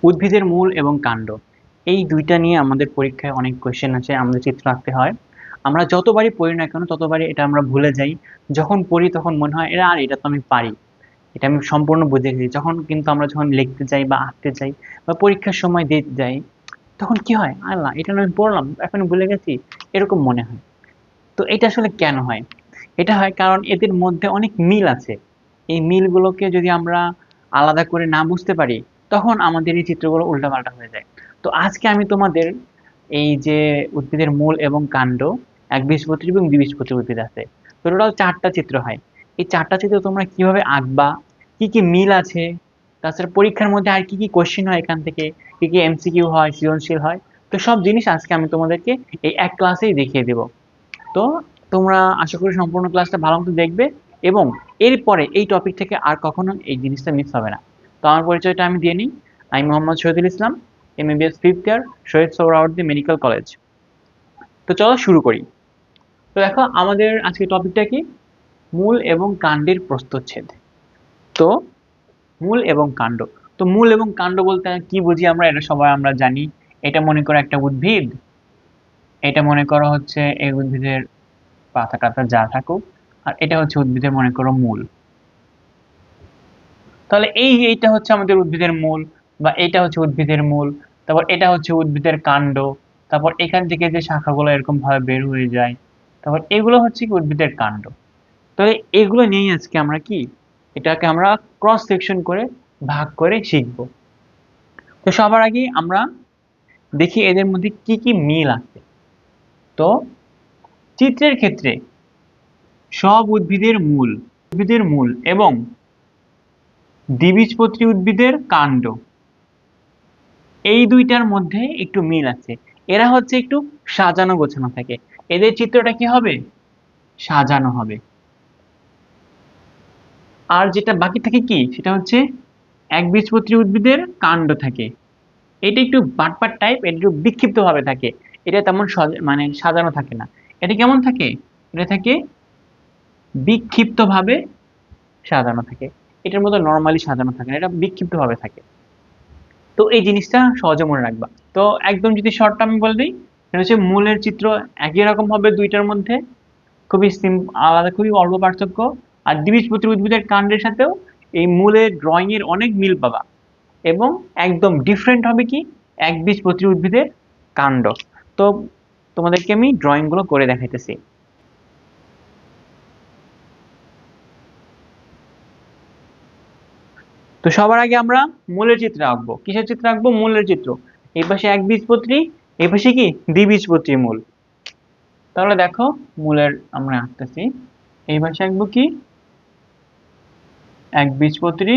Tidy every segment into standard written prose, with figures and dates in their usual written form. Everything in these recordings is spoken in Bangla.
উদ্ভিদের মূল এবং কাণ্ড, এই দুইটা নিয়ে আমাদের পরীক্ষায় অনেক কোয়েশ্চেন আছে, আমাদের চিত্র আঁকতে হয়। আমরা যতবারই পড়ি না কেন ততবারই এটা আমরা ভুলে যাই। যখন পড়ি তখন মনে হয় এটা তো আমি পারি, এটা আমি সম্পূর্ণ বুঝে গেছি। যখন লিখতে যাই বা আঁকতে যাই বা পরীক্ষার সময় দিতে যাই, তখন কি হয়, আল্লাহ এটা না আমি পড়লাম এখন ভুলে গেছি, এরকম মনে হয়। তো এটা আসলে কেন হয়? এটা হয় কারণ এদের মধ্যে অনেক মিল আছে। এই মিলগুলোকে যদি আমরা আলাদা করে না বুঝতে পারি, তখন আমাদের এই চিত্রগুলো উল্টাপাল্টা হয়ে যায়। তো আজকে আমি তোমাদের এই যে উদ্ভিদের মূল এবং কাণ্ড, একবীজপত্রী এবং দ্বিবীজপত্রী উদ্ভিদ আছে, তো টোটাল 4টা চিত্র হয়। এই 4টা চিত্র তোমরা কিভাবে আঁকবা, কি কি মিল আছে, তাছাড়া পরীক্ষার মধ্যে আর কি কি কোশ্চেন হয়, এখান থেকে কি কি এমসিকিউ হয়, সৃজনশীল হয়, তো সব জিনিস আজকে আমি তোমাদেরকে এই এক ক্লাসেই দেখিয়ে দেব। তো তোমরা আশা করি সম্পূর্ণ ক্লাসটা ভালো মতো দেখবে, এবং এরপরে এই টপিক থেকে আর কখনো এই জিনিসটা মিস হবে না। তো আমার পরিচয়টা আমি দিয়ে নিই। আমি Mohammad Shahidul Islam, MBBS fifth year, Shaheed Suhrawardy medical college. তো চলো শুরু করি। তো দেখো আমাদের আজকে টপিকটা কি, মূল এবং কাণ্ডের প্রস্থচ্ছেদ। তো মূল এবং কাণ্ড, তো মূল এবং কাণ্ড বলতে কি বুঝি আমরা, এটা সবাই আমরা জানি। এটা মনে করো একটা উদ্ভিদ, এটা মনে করো হচ্ছে এই উদ্ভিদের পাতা টাতা যা থাকুক, আর এটা হচ্ছে উদ্ভিদের মনে করো মূল। তাহলে এইটা হচ্ছে আমাদের উদ্ভিদের মূল, বা এটা হচ্ছে উদ্ভিদের মূল। তারপর এটা হচ্ছে উদ্ভিদের কাণ্ড। তারপর এখান থেকে যে শাখাগুলো এরকম ভাবে বের হয়ে যায়, তারপর এগুলো হচ্ছে কি উদ্ভিদের কাণ্ড। তাহলে এগুলো নিয়েই আজকে আমরা কি, এটাকে আমরা ক্রস সেকশন করে ভাগ করে শিখবো। তো সবার আগে আমরা দেখি এদের মধ্যে কি কি মিল আছে। তো চিত্রের ক্ষেত্রে সব উদ্ভিদের মূল এবং দ্বিবীজপত্রী উদ্ভিদের কাণ্ড, এই দুইটার মধ্যে একটু মিল আছে। এরা হচ্ছে একটু সাজানো গোছানো থাকে, এদের চিত্রটা কি হবে, সাজানো হবে। আর যেটা বাকি থাকে কি, সেটা হচ্ছে একবীজপত্রী উদ্ভিদের কাণ্ড থাকে। এটা একটু বাটপাট টাইপ, এটা একটু বিক্ষিপ্ত ভাবে থাকে, এটা তেমন মানে সাজানো থাকে না। এটা কেমন থাকে, এটা থাকে বিক্ষিপ্ত ভাবে সাজানো থাকে। এটার মতো নর্মালি সাজানো থাকে না, এটা বিক্ষিপ্ত ভাবে থাকে। তো এই জিনিসটা সহজে মনে রাখবা। তো একদম যদি শর্ট আমি বলে দিই, সেটা হচ্ছে মূলের চিত্র একই রকম হবে দুইটার মধ্যে, খুবই আলাদা, খুবই অল্প পার্থক্য। আর দ্বিবীজপত্রী উদ্ভিদের কাণ্ডের সাথেও এই মূলের ড্রয়িং এর অনেক মিল পাবা, এবং একদম ডিফারেন্ট হবে কি একবীজপত্রী উদ্ভিদের কাণ্ড। তো তোমাদেরকে আমি ড্রয়িং গুলো করে দেখাইতেছি। তো সবার আগে আমরা মূলের চিত্র আঁকবো। কিসের চিত্র আঁকবো, মূলের চিত্র। এই পাশে একবীজপত্রী, এই পাশে কি দ্বিবীজপত্রী মূল। তাহলে দেখো মূলের আমরা আঁকতেছি, এই পাশে আঁকবো কি একবীজপত্রী,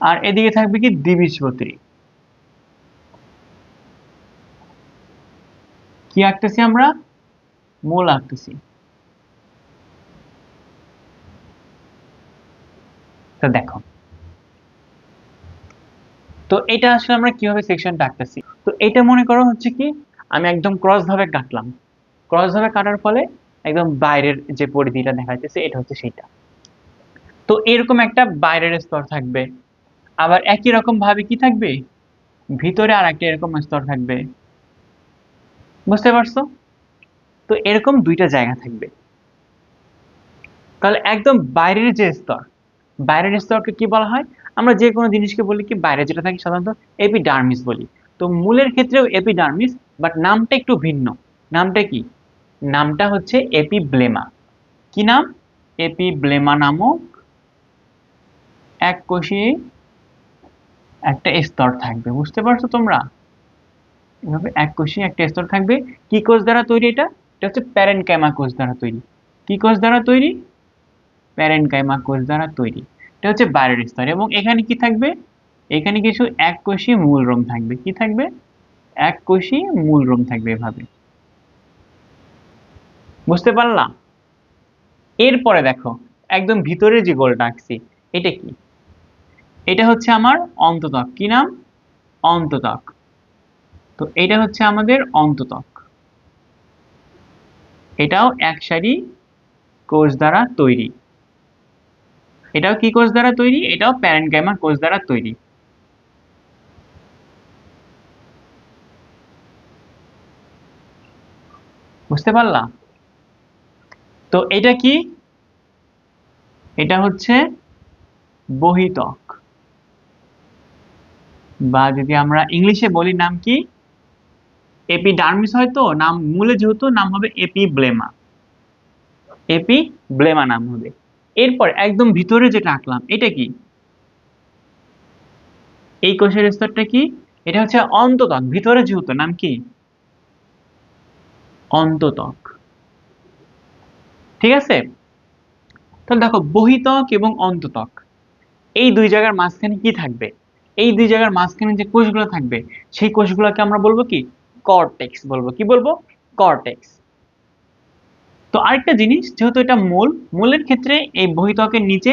আর এদিকে থাকবে কি দ্বিবীজপত্রী। কি আঁকতেছি আমরা, মূল আঁকতেছি। তো দেখো, তো এটা আসলে আমরা কিভাবে সেকশনটা আঁকতেছি। তো এটা মনে করো হচ্ছে কি, আমি একদম ক্রস ভাবে কাটলাম। ক্রস ভাবে কাটার ফলে একদম বাইরের যে পরিধিটা দেখা যাচ্ছে এটা হচ্ছে সেটা। তো এরকম একটা বাইরের স্তর থাকবে, আবার একই রকম ভাবে কি থাকবে, ভিতরে আর একটা এরকম স্তর থাকবে। বুঝতে পারছো? তো এরকম দুইটা জায়গা থাকবে। তাহলে একদম বাইরের যে স্তর, বাইরের স্তরকে কি বলা হয়, আমরা যে কোনো জিনিসকে বলি কি বাইরে যেটা থাকে সাধারণত এপিডার্মিস বলি। তো মূলের ক্ষেত্রেও এপিডার্মিস, বাট নামটা একটু ভিন্ন। নামটা কি, নামটা হচ্ছে এপিব্লেমা। কি নাম, এপিব্লেমা নামক এককোষী একটা স্তর থাকবে। বুঝতে পারছো তোমরা, এভাবে এককোষী একটা স্তর থাকবে। কি কোষ দ্বারা তৈরি, এটা এটা হচ্ছে প্যারেনকাইমা কোষ দ্বারা তৈরি। কি কোষ দ্বারা তৈরি, প্যারেনকাইমা কোষ দ্বারা তৈরি। এটা হচ্ছে বাইরের স্তর, এবং এখানে কি থাকবে, এখানে কিছু এককোষী মূলরোম থাকবে। কি থাকবে, এককোষী মূলরোম থাকবে এভাবে। বুঝতে পারলাম? এরপরে দেখো একদম ভিতরে যে গোলটা আঁকছি, এটা কি, এটা হচ্ছে আমার অন্তত্বক। কি নাম, অন্তত্বক। তো এটা হচ্ছে আমাদের অন্তত্বক, এটাও এক সারি কোষ দ্বারা তৈরি। এটাও কি কোষ দ্বারা তৈরি, এটাও প্যারেনকাইমা কোষ দ্বারা তৈরি। বুঝতে পারলাম? তো এটা কি? এটা হচ্ছে বহিত্বক, বা যদি আমরা ইংলিশে বলি নাম কি, এপিডার্মিস, হয়তো নাম মূলে যেহেতু নাম হবে এপিব্লেমা, এপিব্লেমা নাম হবে। এরপর একদম ভিতরে যেটা আঁকলাম এটা কি? এই কোষের স্তরটা কি? এটা হচ্ছে অন্তত্বক, ভিতরে যেহেতু নাম কি? অন্তত্বক। ঠিক আছে? তাহলে দেখো বহিত্বক এবং অন্তত্বক, এই দুই জায়গার মাঝখানে কি থাকবে? এই দুই জায়গার মাঝখানে যে কোষগুলো থাকবে সেই কোষগুলোকে আমরা বলবো কি? কর্টেক্স বলবো। কি বলবো? কর্টেক্স। তো আরেকটা জিনিস, যেহেতু এটা মূল, মূলের ক্ষেত্রে এই বহিত্বকের নিচে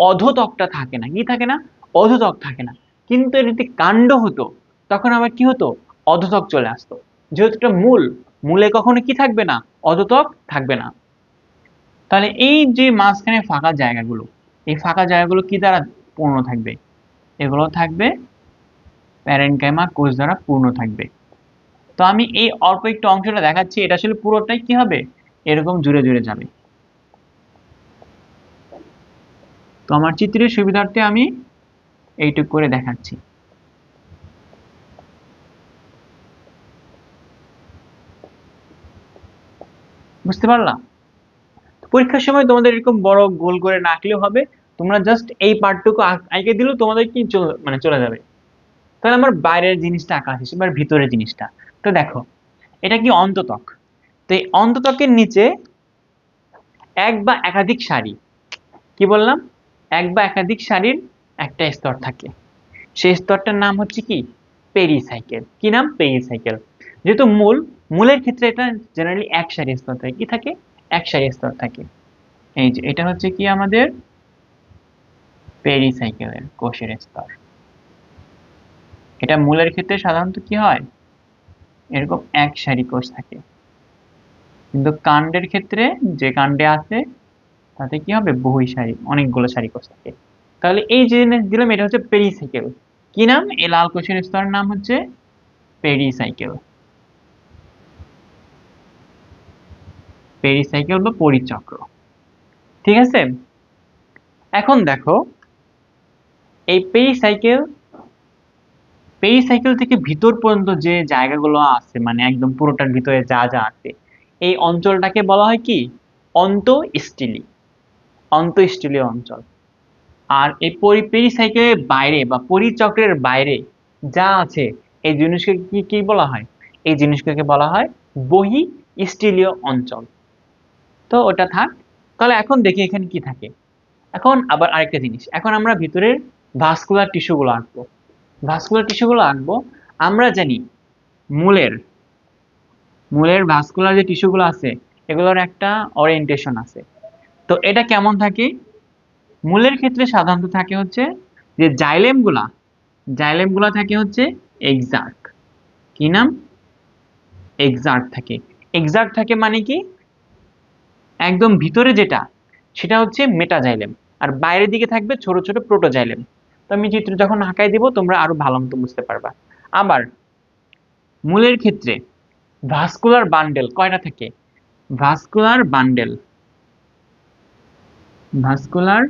অধোত্বকটা থাকে না। কি থাকে না? অধোত্বক থাকে না। কিন্তু এর যদি কাণ্ড হতো তখন আবার কি হতো? অধোত্বক চলে আসতো। যেহেতু এটা মূল, মূলে কখনো কি থাকবে না? অধোত্বক থাকবে না। তাহলে এই যে মাঝখানে ফাঁকা জায়গাগুলো, এই ফাঁকা জায়গাগুলো কি দ্বারা পূর্ণ থাকবে? এগুলো থাকবে প্যারেনকাইমা কোষ দ্বারা পূর্ণ থাকবে। তো আমি এই অল্প একটু অংশটা দেখাচ্ছি, এটা আসলে পুরোটাই কি হবে? এরকম জুড়ে জুড়ে যাবে। তো আমার চিত্রের সুবিধার্থে আমি এইটুক করে দেখাচ্ছি। বুঝতে পারলাম? পরীক্ষার সময় তোমাদের এরকম বড় গোল করে না আঁকলেও হবে, তোমরা জাস্ট এই পার্টটুকু আঁকে দিলেও তোমাদের কি মানে চলে যাবে। তাহলে আমার বাইরের জিনিসটা আঁকা শেষ, এবার ভিতরের জিনিসটা। তো দেখো, এটা কি? অন্তত্বক। তো এই অন্তত্বকের নিচে এক বা একাধিক সারি, কি বললাম? এক বা একাধিক সারির একটা স্তর থাকে। সেই স্তরটার নাম হচ্ছে কি? পেরিসাইকেল। কি নাম? পেরিসাইকেল। যেহেতু মূল, মূলের ক্ষেত্রে এটা জেনারেলি এক সারি স্তর থাকে। কি থাকে? এক সারি স্তর থাকে। এই যে এটা হচ্ছে কি আমাদের পেরিসাইকেলের কোষের স্তর। এটা মূলের ক্ষেত্রে সাধারণত কি হয়? এরকম এক সারি কোষ থাকে। কিন্তু কাণ্ডের ক্ষেত্রে, যে কাণ্ডে আছে তাতে কি হবে? বহু সারি, অনেকগুলো সারি কোষ থাকে। তাহলে এই যে জিনিস দিলাম এটা হচ্ছে পেরিসাইকেল। কি নাম? এই লাল কোষের স্তরের নাম হচ্ছে পেরিসাইকেল। পেরিসাইকেল বা পরিচক্র। ঠিক আছে? এখন দেখো, এই পেরিসাইকেল, পেরিসাইকেল থেকে ভিতর পর্যন্ত যে জায়গাগুলো আছে, মানে একদম পুরোটার ভিতরে যা যা আছে, এই অঞ্চলটাকে বলা হয় কি? অন্তঃস্টিলি, অন্তঃস্টিলীয় অঞ্চল। আর এই পেরিসাইকেলের বাইরে বা পরিচক্রের বাইরে যা আছে এই জিনিসকে কি কি বলা হয়? এই জিনিসগুলোকে বলা হয় বহি স্টিলীয় অঞ্চল। তো ওটা থাক। তাহলে এখন দেখি এখানে কি থাকে। এখন আবার আরেকটা জিনিস, এখন আমরা ভিতরের ভাস্কুলার টিস্যুগুলো আঁকবো। ভাস্কুলার টিস্যুগুলো আঁকবো। আমরা জানি মূলের, মূলের ভাস্কুলার যে টিস্যুগুলো আছে এগুলোর একটা ওরিয়েন্টেশন আছে। তো এটা কেমন থাকে? মূলের ক্ষেত্রে সাধারণত থাকে হচ্ছে যে জাইলেম গুলা, জাইলেম গুলা থাকে হচ্ছে এক্সার্ক। কি নাম? এক্সার্ক থাকে। এক্সার্ক থাকে মানে কি? একদম ভিতরে যেটা, সেটা হচ্ছে মেটাজাইলেম, আর বাইরের দিকে থাকবে ছোট ছোট প্রোটোজাইলেম। তো আমি চিত্র যখন আঁকাই দিব তোমরা আরো ভালো মতো বুঝতে পারবা। আবার মূলের ক্ষেত্রে ভাস্কুলার বান্ডেল কয়টা থাকে? ভাস্কুলার বান্ডেল, ভাস্কুলার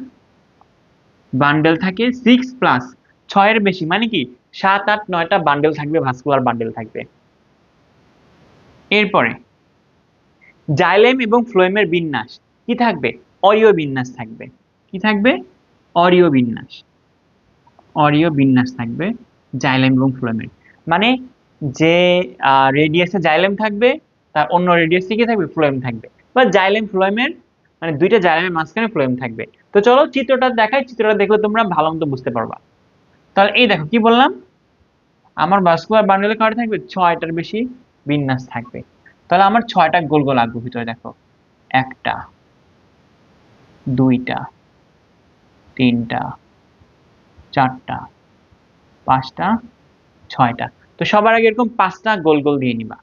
বান্ডেল থাকে 6+, 6 এর বেশি, মানে কি 7, 8, 9টা বান্ডেল থাকবে, ভাস্কুলার বান্ডেল থাকবে। এরপরে জাইলেম এবং ফ্লোয়েমের বিন্যাস কি থাকবে? অরীয় বিন্যাস থাকবে। কি থাকবে? অরীয় বিন্যাস, অরীয় বিন্যাস থাকবে জাইলেম এবং ফ্লোয়েমের। মানে যে রেডিয়াসে জাইলেম থাকবে তার অন্য রেডিয়াসে কি থাকবে? ফ্লোয়েম থাকবে। বা জাইলেম ফ্লোয়েমের, মানে দুইটা জাইলেমের মাঝখানে ফ্লোয়েম থাকবে। তো চলো চিত্রটা দেখাই, চিত্রটা দেখলে তোমরা ভালো মতো বুঝতে পারবা। তাহলে এই দেখো কি বললাম, আমার ভাস্কুলার বান্ডেলে কয়টা থাকবে? 6টার বেশি বিন্যাস থাকবে। তাহলে আমার 6টা গোল গোল আঁকবো ভিতরে। দেখো, 1টা, 2টা, 3টা, 4টা, 5টা, 6টা। তো সবার আগে এরকম 5টা গোল গোল দিয়ে নিবা।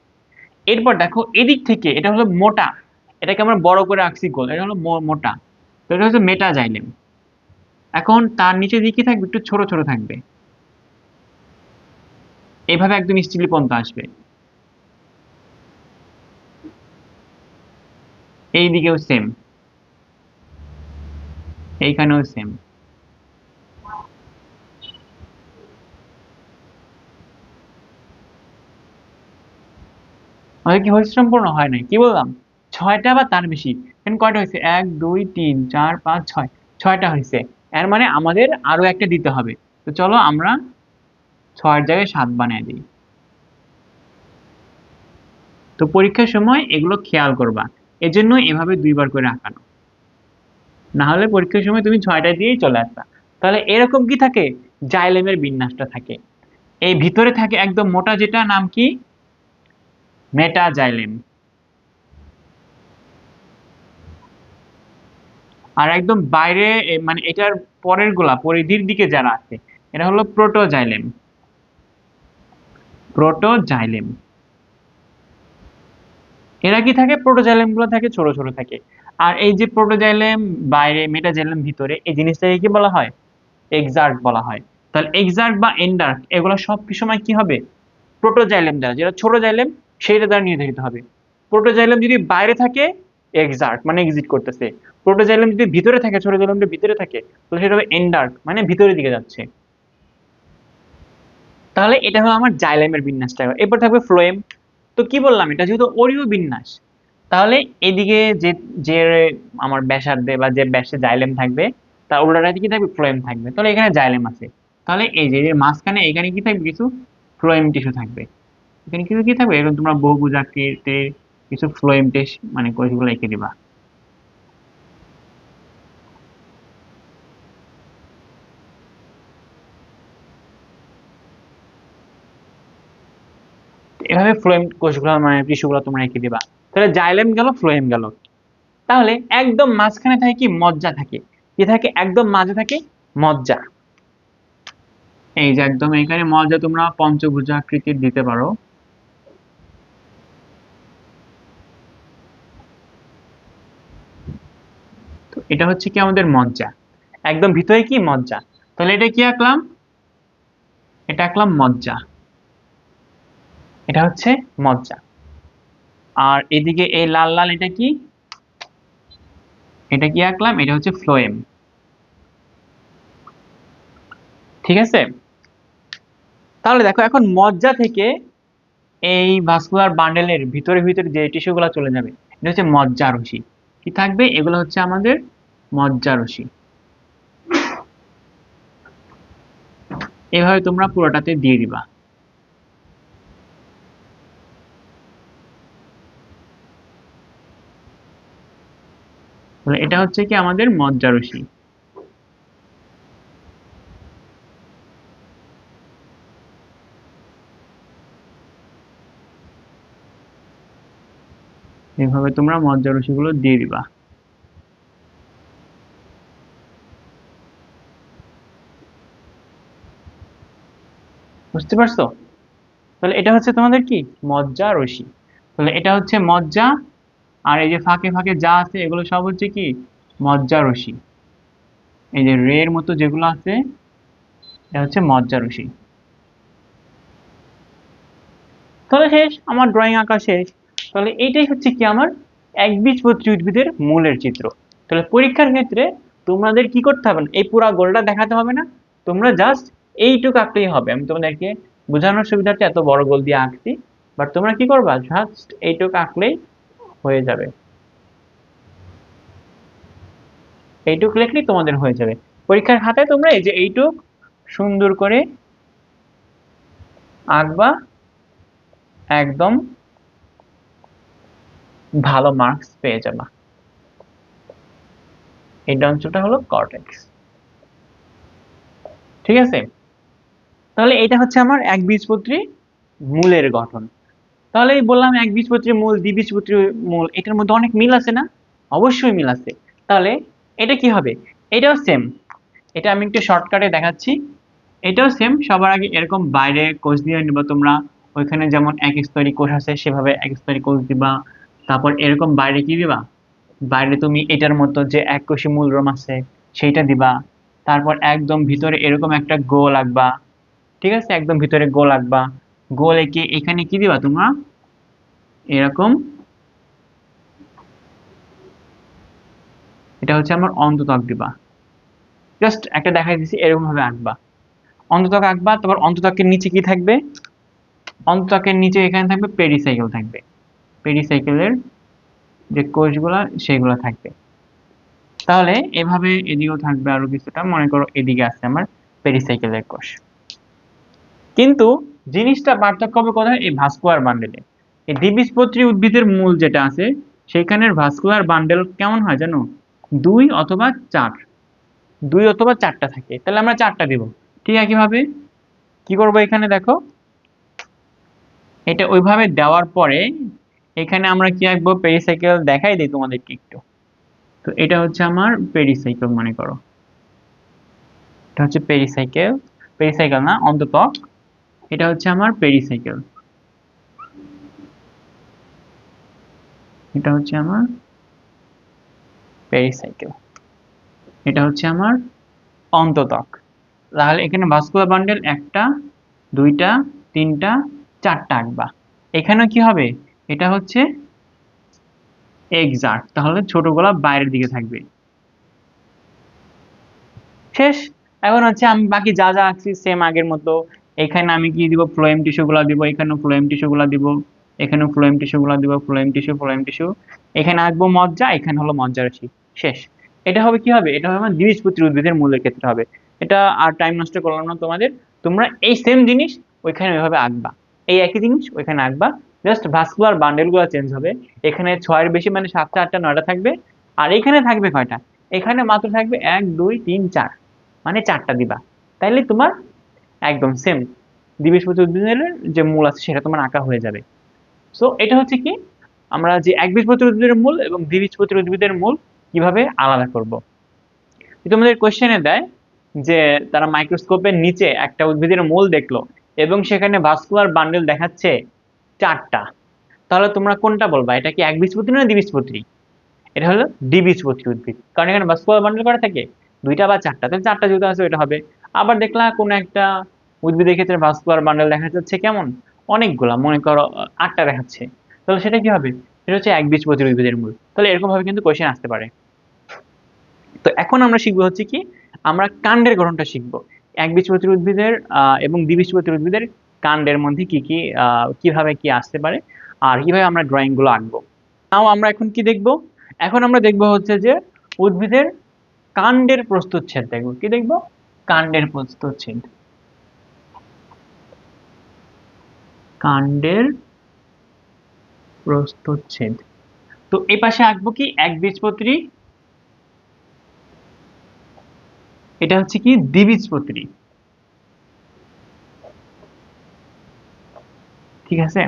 এরপর দেখো এদিক থেকে, এটা হলো মোটা, এটাকে আমরা বড় করে আঁকছি গোল, এটা হলো মোটা। তো এটা হচ্ছে মেটাজাইলেম। এখন তার নিচে দিকে থাকবে একটু ছোট ছোট থাকবে, এইভাবে একদম স্টিলি পর্যন্ত আসবে। এই দিকেও সেম, এইখানেও সেম। আমাদের কি পরিশ্রম পূর্ণ হয় নাই, কি বললাম 6টা বা তার বেশি। এখানে কয়টা হয়েছে, 1 2 3 4 5 6, 6টা হয়েছে। এর মানে আমাদের আরো একটা দিতে হবে। তো চলো আমরা 6 এর জায়গায় 7 বানিয়ে দিই। তো পরীক্ষার সময় এগুলো খেয়াল করবা, এজন্য এভাবে 2বার করে আঁকানো, না হলে পরীক্ষার সময় তুমি 6টা দিয়েই চলে আসবা। তাহলে এরকম কি থাকে, জাইলেমের বিন্যাসটা থাকে। এই ভিতরে থাকে একদম মোটা, যেটা নাম কি, মেটা জাইলেম। আর একদম বাইরে মানে এটার পরের গুলা পরিধির দিকে যারা আছে, এটা হলো প্রোটোজাইলেম। প্রোটোজাইলেম, এরা কি থাকে, প্রোটোজাইলেম গুলো থাকে ছোট ছোট থাকে। আর এই যে প্রোটোজাইলেম বাইরে, মেটাজাইলেম ভিতরে, এই জিনিসটাকে কি বলা হয়, এক্সার্ক বলা হয়। তাহলে এক্সার্ক বা এন্ডার্ক এগুলো সব সময় কি হবে, প্রোটোজাইলেম দ্বারা, যেটা ছোট জাইলেম সেইটা দ্বারা নির্ধারিত হবে। প্রোটোজাইলেম যদি বাইরে থাকে, এক্সার্ক মানে এক্সিট করতেছে। প্রোটোজাইলেম যদি ভিতরে থাকে, ছোট জাইলেমটা ভিতরে থাকে, তাহলে সেটা হবে এন্ডার্ক মানে ভিতরের দিকে যাচ্ছে। তাহলে এটা হলো আমার জাইলেমের বিন্যাসটা। এরপর থাকবে ফ্লোয়েম। তো কি বললাম, এটা যেহেতু অরীয় বিন্যাস, তাহলে এদিকে যে যে আমার ব্যাসার্ধে বা যে ব্যাসে জাইলেম থাকবে, তার উল্টাটা কি থাকবে, ফ্লোয়েম থাকবে। তাহলে এখানে জাইলেম আছে, তাহলে এই যে মাঝখানে এখানে কি থাকবে, কিছু ফ্লোয়েম টিস্যু থাকবে। এখানে কিছু কি থাকবে, এরকম তোমরা বহুভুজ আকৃতির কিছু ফ্লোয়েম টিস্যু মানে কোষগুলো এঁকে দিবা। এভাবে ফ্লোয়েম কোষগুলো মানে টিস্যুগুলো তোমরা এঁকে দিবা। তাহলে জাইলেম গেল, ফ্লোয়েম গেল। তাহলে একদম মাঝখানে থাকে কি, মজ্জা থাকে। কি থাকে, একদম মাঝে থাকে মজ্জা। এই যে একদম এখানে মজ্জা তোমরা পঞ্চভুজ আকৃতির দিতে পারো। তো এটা হচ্ছে কি আমাদের মজ্জা, একদম ভিতরে কি মজ্জা। তাহলে এটা কি আঁকলাম, এটা আঁকলাম মজ্জা, এটা হচ্ছে মজ্জা। আর এদিকে এই লাল লাল এটা কি, এটা কি আঁকলাম, এটা হচ্ছে ফ্লোয়েম। ঠিক আছে। তাহলে দেখো এখন মজ্জা থেকে এই ভাস্কুলার বান্ডেলের ভিতরে ভিতরে যে টিস্যুগুলো চলে যাবে, এটা হচ্ছে মজ্জা রশি। কি থাকবে, এগুলো হচ্ছে আমাদের মজ্জা রশি। এভাবে তোমরা পুরোটাতে দিয়ে দিবা। তাহলে এটা হচ্ছে কি আমাদের মজ্জা রশি। এইভাবে তোমরা মজ্জা রশিগুলো দিয়ে দিবা। বুঝতে পারছো? তাহলে এটা হচ্ছে তোমাদের কি, মজ্জা রশি। তাহলে এটা হচ্ছে মজ্জা, আর এই যে ফাঁকে ফাঁকে যা আছে এগুলো সব হচ্ছে কি, মজ্জা রশি। এই যে রের মতো যেগুলো আছে, এটা হচ্ছে মজ্জা রশি। তাহলে শেষ, আমার ড্রয়িং আঁকা শেষ। তাহলে এইটাই হচ্ছে কি আমার একবীজপত্রী উদ্ভিদের মূলের চিত্র। তাহলে পরীক্ষার ক্ষেত্রে তোমাদের কি করতে হবে না, এই পুরো গোলটা দেখাতে হবে না, তোমরা জাস্ট এইটুকু আঁকলেই হবে। আমি তোমাদেরকে বোঝানোর সুবিধার্থে এত বড় গোল দিয়ে আঁকছি, বাট তোমরা কি করবা, জাস্ট এইটুকু আঁকলেই হয়ে যাবে। এইটুক লিখলেই তোমাদের হয়ে যাবে। পরীক্ষার খাতায় তোমরা এই যে এইটুক সুন্দর করে আঁকবা, একদম ভালো মার্কস পেয়ে যাবা। এই অঞ্চলটা হলো কর্টেক্স। ঠিক আছে। তাহলে এটা হচ্ছে আমার একবীজপত্রী মূলের গঠন। তাহলে এই বললাম একবীজপত্রী মূল, দ্বিবীজপত্রী মূল, এটার মধ্যে অনেক মিল আছে না, অবশ্যই মিল আছে। তাহলে এটা কি হবে, এটাও সেম। এটা আমি একটু শর্টকাটে দেখাচ্ছি। এটাও সেম, সবার আগে এরকম বাইরে কোষ দিয়ে নিবা তোমরা। ওইখানে যেমন এক স্তরী কোষ আছে, সেভাবে এক স্তরী কোষ দিবা। তারপর এরকম বাইরে কি দিবা, বাইরে তুমি এটার মতো যে এককোষী মূলরোম আছে সেইটা দিবা। তারপর একদম ভিতরে এরকম একটা গোল আঁকবা। ঠিক আছে, একদম ভিতরে গোল আঁকবা। গোল এঁকে এখানে কি দিবা তোমরা, এরকম এটা হচ্ছে আমার অন্ততক দিবা, জাস্ট একটা দেখাই দিচ্ছি, এরকম ভাবে আঁকবা, অন্ততক আঁকবা। তারপর অন্ততকের নিচে কি থাকবে, অন্ততকের নিচে এখানে থাকবে পেরিসাইকেল থাকবে, পেরিসাইকেলের যে কোষগুলা সেগুলো থাকবে। তাহলে এভাবে এদিকেও থাকবে আরো কিছুটা, মনে করো এদিকে আছে আমার পেরিসাইকেলের কোষ। কিন্তু জিনিসটা পার্থক্য হবে কোথায়, এই ভাস্কুলার বান্ডেলে। এই দ্বিবীজপত্রী উদ্ভিদের মূল যেটা আছে সেখানের ভাস্কুলার বান্ডেল কেমন হয় জানো, 2 অথবা 4, 2 অথবা 4টা থাকে। তাহলে আমরা 4টা দিব। ঠিক একইভাবে কি করবো, এখানে দেখো এটা ওইভাবে দেওয়ার পরে এখানে আমরা কি আঁকবো, পেরিসাইকেল দেখাই দিই তোমাদেরকে একটু। তো এটা হচ্ছে আমার পেরিসাইকেল, মনে করো এটা হচ্ছে পেরিসাইকেল, পেরিসাইকেল না অন্ততক, এটা হচ্ছে আমার পেরিসাইকেল, এটা হচ্ছে আমার পেরিসাইকেল, এটা হচ্ছে আমার অন্ততক। তাহলে এখানে ভাস্কুলার বান্ডেল 1টা 2টা 3টা 4টা আঁকবা। এখানেও কি হবে, এটা হচ্ছে এক্সাক্ট, তাহলে ছোটগুলা বাইরের দিকে থাকবে। শেষ। এখন হচ্ছে আমি বাকি যা যা আঁকছি সেম আগের মতো। এখানে আমি কি দিব, ফ্লোয়েম টিস্যু গুলা দিব, এখানেও ফ্লোয়েম টিস্যু গুলা দিব, এখানেও ফ্লোয়েম টিস্যু গুলা দিব, ফ্লোয়েম টিস্যু ফ্লোয়েম টিস্যু। এখানে আঁকবো মজ্জা, এখানে হলো মজ্জা রাশি। শেষ। এটা হবে কি হবে, এটা হবে আমার দ্বিবীজপত্রী উদ্ভিদের মূলের ক্ষেত্রে হবে। এটা আর টাইম নষ্ট করলাম না তোমাদের, তোমরা এই সেম জিনিস ওইখানে ওইভাবে আঁকবা, এই একই জিনিস ওইখানে আঁকবা, জাস্ট ভাস্কুলার বান্ডেল গুলো চেঞ্জ হবে। এখানে 6-এর বেশি মানে 7টা 8টা 9টা থাকবে, আর এখানে থাকবে কয়টা, এখানে মাত্র থাকবে 1 2 3 4, মানে 4টা দিবা। তাইলে তোমার একদম সেম দ্বিবীজপত্রী উদ্ভিদের যে মূল আছে সেটা তোমার আঁকা হয়ে যাবে। সো এটা হচ্ছে কি, আমরা যে একবীজপত্রী উদ্ভিদের মূল এবং দ্বিবীজপত্রী উদ্ভিদের মূল কিভাবে আলাদা করব। তোমাদের কোশ্চেনে দেয় যে তারা মাইক্রোস্কোপের নিচে একটা উদ্ভিদের মূল দেখলো এবং সেখানে ভাস্কুলার বান্ডেল দেখাচ্ছে 4টা, তাহলে তোমরা কোনটা বলবা, এটা কি একবীজপত্রী না দ্বিবীজপত্রী? এটা হলো দ্বিবীজপত্রী উদ্ভিদ, কারণ এখানে ভাস্কুলার বান্ডেল করা থাকে 2টা বা 4টা, তাহলে 4টা যেহেতু আছে এটা হবে। আবার দেখলা কোন একটা উদ্ভিদের ক্ষেত্রে ভাস্কুলার বান্ডেল দেখা যাচ্ছে কেমন, অনেকগুলা, মনে করো 8টা দেখাচ্ছে, তাহলে সেটা কি হবে, সেটা হচ্ছে একবীজপত্রী উদ্ভিদের মূল। তাহলে এরকম ভাবে কিন্তু কোশ্চেন আসতে পারে। তো এখন আমরা শিখবো হচ্ছে কি, আমরা কাণ্ডের গঠনটা শিখবো, একবীজপত্রী উদ্ভিদের এবং দ্বিবীজপত্রী উদ্ভিদের কাণ্ডের মধ্যে কি কি কিভাবে কি আসতে পারে, আর কিভাবে আমরা ড্রয়িং গুলো আঁকবো। নাও আমরা এখন কি দেখবো, এখন আমরা দেখবো হচ্ছে যে উদ্ভিদের কাণ্ডের প্রস্থচ্ছেদ দেখবো। কি দেখবো, কাণ্ডের প্রস্থচ্ছেদ, কাণ্ডের প্রস্থচ্ছেদ। তো এই পাশে আঁকবো কি একবীজপত্রী, এটা হচ্ছে কি দ্বিবীজপত্রী, ঠিক আছে।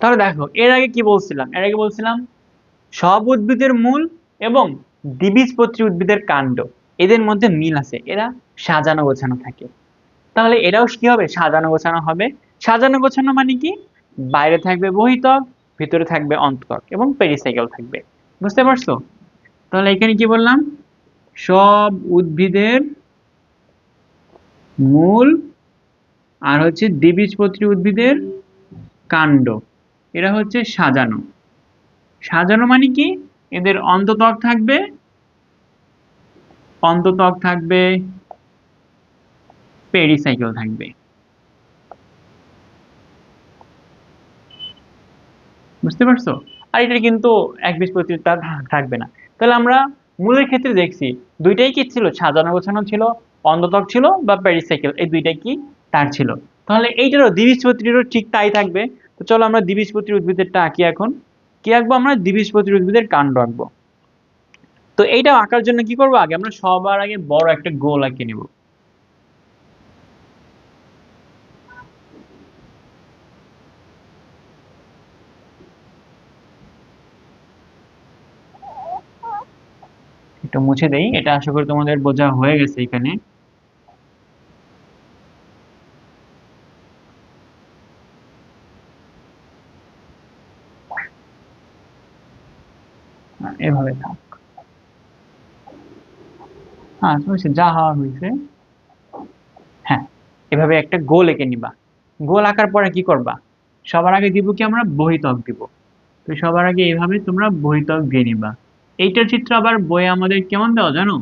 তাহলে দেখো এর আগে কি বলছিলাম, এর আগে বলছিলাম সব উদ্ভিদের মূল এবং দ্বিবীজপত্রী উদ্ভিদের কাণ্ড, এদের মধ্যে মিল আছে, এরা সাজানো গোছানো থাকে। তাহলে এরাও কি হবে, সাজানো গোছানো হবে। সাজানো গোছানো মানে কি, বাইরে থাকবে বহিঃত্বক, ভিতরে থাকবে অন্তঃত্বক এবং পেরিসাইকেল থাকবে। বুঝতে পারছো? তাহলে এখানে কি বললাম, সব উদ্ভিদের মূল আর হচ্ছে দ্বিবীজপত্রী উদ্ভিদের কাণ্ড, এরা হচ্ছে সাজানো। সাজানো মানে কি, এদের অন্তঃত্বক থাকবে, অন্তঃত্বক থাকবে, পেরিসাইকেল থাকবে। বুঝতে পারছো? আর এটা কিন্তু একবীজপত্রী তার থাকবে না। তাহলে আমরা মূলের ক্ষেত্রে দেখছি দুইটাই কি ছিল, সাজানো গোছানো ছিল, অন্তঃত্বক ছিল বা পেরিসাইকেল, এই দুইটাই কি তার ছিল। তাহলে এইটারও দ্বিবীজপত্রীরও ঠিক তাই থাকবে। তো চলো আমরা দ্বিবীজপত্রী উদ্ভিদেরটা আঁকি এখন। কি আঁকবো, আমরা দ্বিবীজপত্রী উদ্ভিদের কাণ্ড আঁকবো। তো এইটা আঁকার জন্য কি করবো, আগে আমরা সবার আগে বড় একটা গোল আঁকে নিব। একটু মুছে দেই, এটা আশা করি তোমাদের বোঝা হয়ে গেছে এখানে। এভাবে থাক, হ্যাঁ হয়েছে, যা হওয়ার হয়েছে। হ্যাঁ, এভাবে একটা গোল এঁকে নিবা। গোল আঁকার পরে কি করবা, সবার আগে দিব কি আমরা বহিঃত্বক দিব। তো সবার আগে এইভাবে তোমরা বহিঃত্বক দিয়ে নিবা। এইটার চিত্র আবার বইয়ে আমাদের কেমন দেওয়া জানো,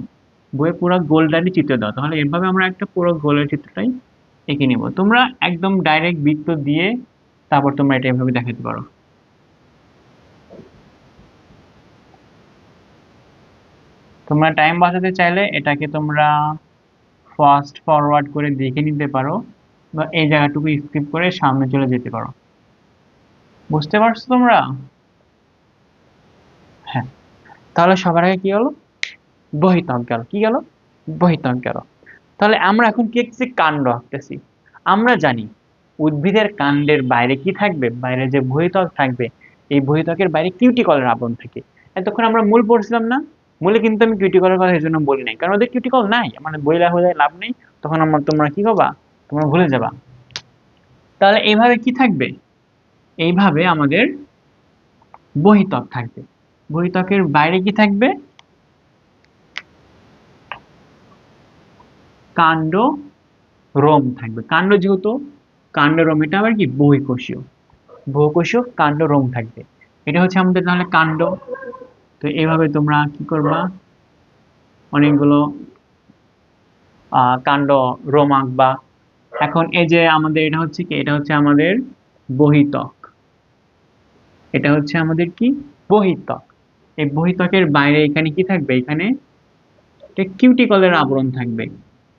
বইয়ে পুরো গোলটারই চিত্র দেওয়া, তাহলে এভাবে আমরা একটা পুরো গোলের চিত্রটাই এঁকে নিব। তোমরা একদম ডাইরেক্ট বৃত্ত দিয়ে তারপর তোমরা এটা এভাবে দেখাতে পারো। তোমরা টাইম বাঁচাতে চাইলে এটাকে তোমরা ফাস্ট ফরওয়ার্ড করে দেখে নিতে পারো, বা এই জায়গাটুকু স্কিপ করে সামনে চলে যেতে পারো। বুঝতে পারছো তোমরা? হ্যাঁ, তাহলে সবার আগে কি হলো, বহিতক গেল। কি গেল? বহিতক গেল। তাহলে আমরা এখন কি একটি কাণ্ড আঁকতেছি। আমরা জানি উদ্ভিদের কাণ্ডের বাইরে কি থাকবে, বাইরে যে বহিতক থাকবে, এই বহিতকের বাইরে কিউটিকলের আবরণ থাকে। এতক্ষণ আমরা মূল পড়ছিলাম না, মূলে কিন্তু আমি কিউটিকলের কথা এই জন্য বলি নাই, কারণ ওদের কিউটিকল নাই, মানে বইলা হলে লাভ নেই, তখন আমরা তোমরা কি করবা, তোমরা ভুলে যাবা। তাহলে এইভাবে কি থাকবে, এইভাবে আমাদের বহিতক থাকবে। বহিতকের বাইরে কি থাকবে, কাণ্ড রোম থাকবে। কাণ্ড যেহেতু কাণ্ড রোম, এটা আবার কি বহিঃকোষীয়, বহুকোষীয় কাণ্ড রোম থাকবে। এটা হচ্ছে আমাদের তাহলে কাণ্ড। তো এইভাবে তোমরা কি করবা, অনেকগুলো কাণ্ড রোম আঁকবা। এখন এই যে আমাদের এটা হচ্ছে কি, এটা হচ্ছে আমাদের বহিতক, এটা হচ্ছে আমাদের কি বহিতক। এই বহিতকের বাইরে এখানে কি থাকবে, এখানে একটা কিউটিকলের আবরণ থাকবে।